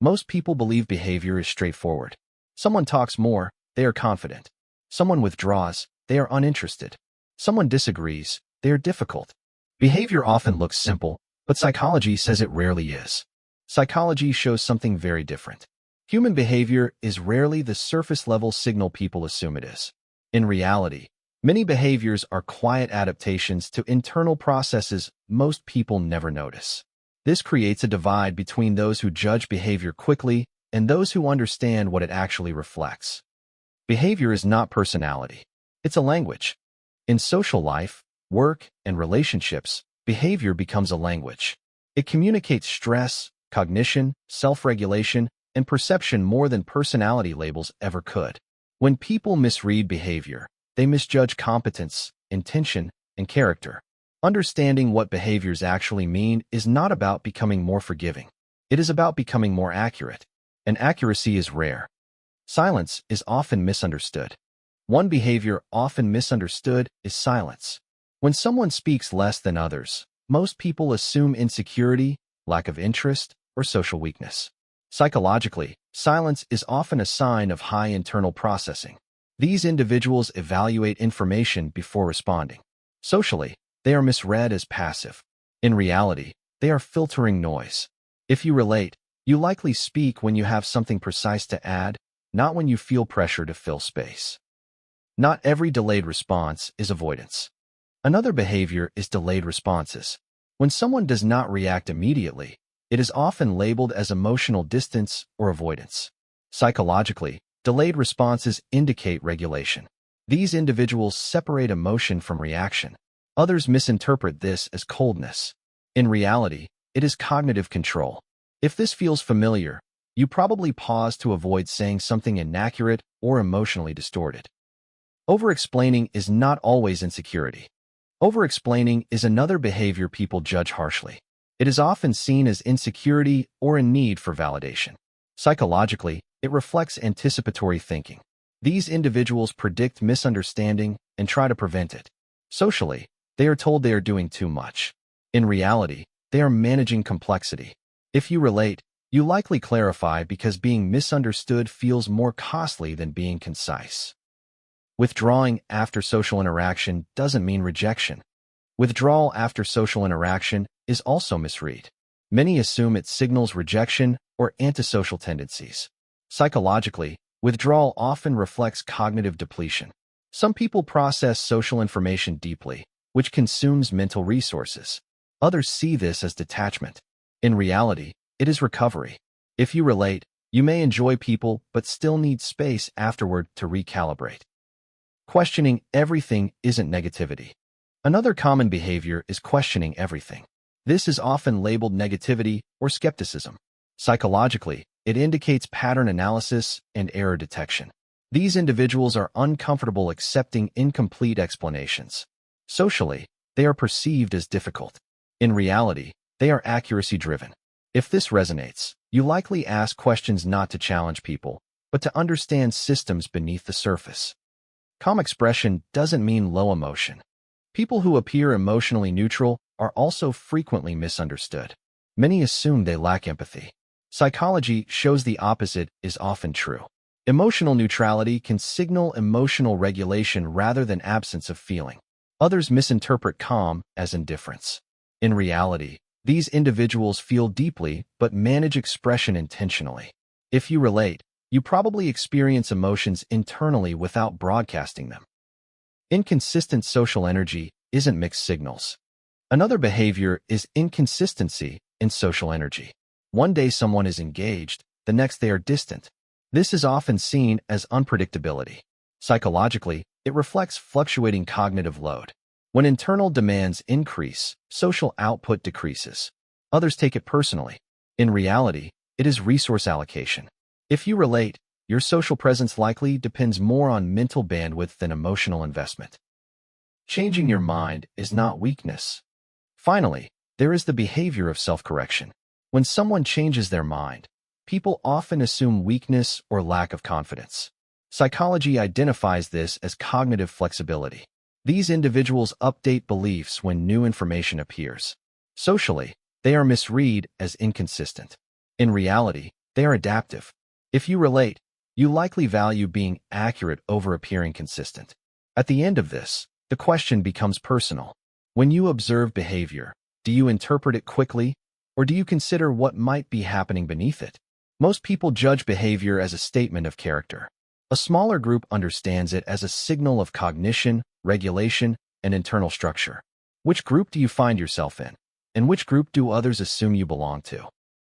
Most people believe behavior is straightforward. Someone talks more, they are confident. Someone withdraws, they are uninterested. Someone disagrees, they are difficult. Behavior often looks simple, but psychology says it rarely is. Psychology shows something very different. Human behavior is rarely the surface-level signal people assume it is. In reality, many behaviors are quiet adaptations to internal processes most people never notice. This creates a divide between those who judge behavior quickly and those who understand what it actually reflects. Behavior is not personality. It's a language. In social life, work, and relationships, behavior becomes a language. It communicates stress, cognition, self-regulation, and perception more than personality labels ever could. When people misread behavior, they misjudge competence, intention, and character. Understanding what behaviors actually mean is not about becoming more forgiving. It is about becoming more accurate. And accuracy is rare. Silence is often misunderstood. One behavior often misunderstood is silence. When someone speaks less than others, most people assume insecurity, lack of interest, or social weakness. Psychologically, silence is often a sign of high internal processing. These individuals evaluate information before responding. Socially, they are misread as passive. In reality, they are filtering noise. If you relate, you likely speak when you have something precise to add, not when you feel pressure to fill space. Not every delayed response is avoidance. Another behavior is delayed responses. When someone does not react immediately, it is often labeled as emotional distance or avoidance. Psychologically, delayed responses indicate regulation. These individuals separate emotion from reaction. Others misinterpret this as coldness. In reality, it is cognitive control. If this feels familiar, you probably pause to avoid saying something inaccurate or emotionally distorted. Over-explaining is not always insecurity. Over-explaining is another behavior people judge harshly. It is often seen as insecurity or a need for validation. Psychologically, it reflects anticipatory thinking. These individuals predict misunderstanding and try to prevent it. Socially, they are told they are doing too much. In reality, they are managing complexity. If you relate, you likely clarify because being misunderstood feels more costly than being concise. Withdrawing after social interaction doesn't mean rejection. Withdrawal after social interaction is also misread. Many assume it signals rejection or antisocial tendencies. Psychologically, withdrawal often reflects cognitive depletion. Some people process social information deeply, which consumes mental resources. Others see this as detachment. In reality, it is recovery. If you relate, you may enjoy people but still need space afterward to recalibrate. Questioning everything isn't negativity. Another common behavior is questioning everything. This is often labeled negativity or skepticism. Psychologically, it indicates pattern analysis and error detection. These individuals are uncomfortable accepting incomplete explanations. Socially, they are perceived as difficult. In reality, they are accuracy-driven. If this resonates, you likely ask questions not to challenge people, but to understand systems beneath the surface. Calm expression doesn't mean low emotion. People who appear emotionally neutral are also frequently misunderstood. Many assume they lack empathy. Psychology shows the opposite is often true. Emotional neutrality can signal emotional regulation rather than absence of feeling. Others misinterpret calm as indifference. In reality, these individuals feel deeply but manage expression intentionally. If you relate, you probably experience emotions internally without broadcasting them. Inconsistent social energy isn't mixed signals. Another behavior is inconsistency in social energy. One day someone is engaged, the next they are distant. This is often seen as unpredictability. Psychologically, it reflects fluctuating cognitive load. When internal demands increase, social output decreases. Others take it personally. In reality, it is resource allocation. If you relate, your social presence likely depends more on mental bandwidth than emotional investment. Changing your mind is not weakness. Finally, there is the behavior of self-correction. When someone changes their mind, people often assume weakness or lack of confidence. Psychology identifies this as cognitive flexibility. These individuals update beliefs when new information appears. Socially, they are misread as inconsistent. In reality, They are adaptive. If you relate, you likely value being accurate over appearing consistent. At the end of this, the question becomes personal. When you observe behavior, do you interpret it quickly, or do you consider what might be happening beneath it? Most people judge behavior as a statement of character. A smaller group understands it as a signal of cognition, regulation, and internal structure. Which group do you find yourself in? And which group do others assume you belong to?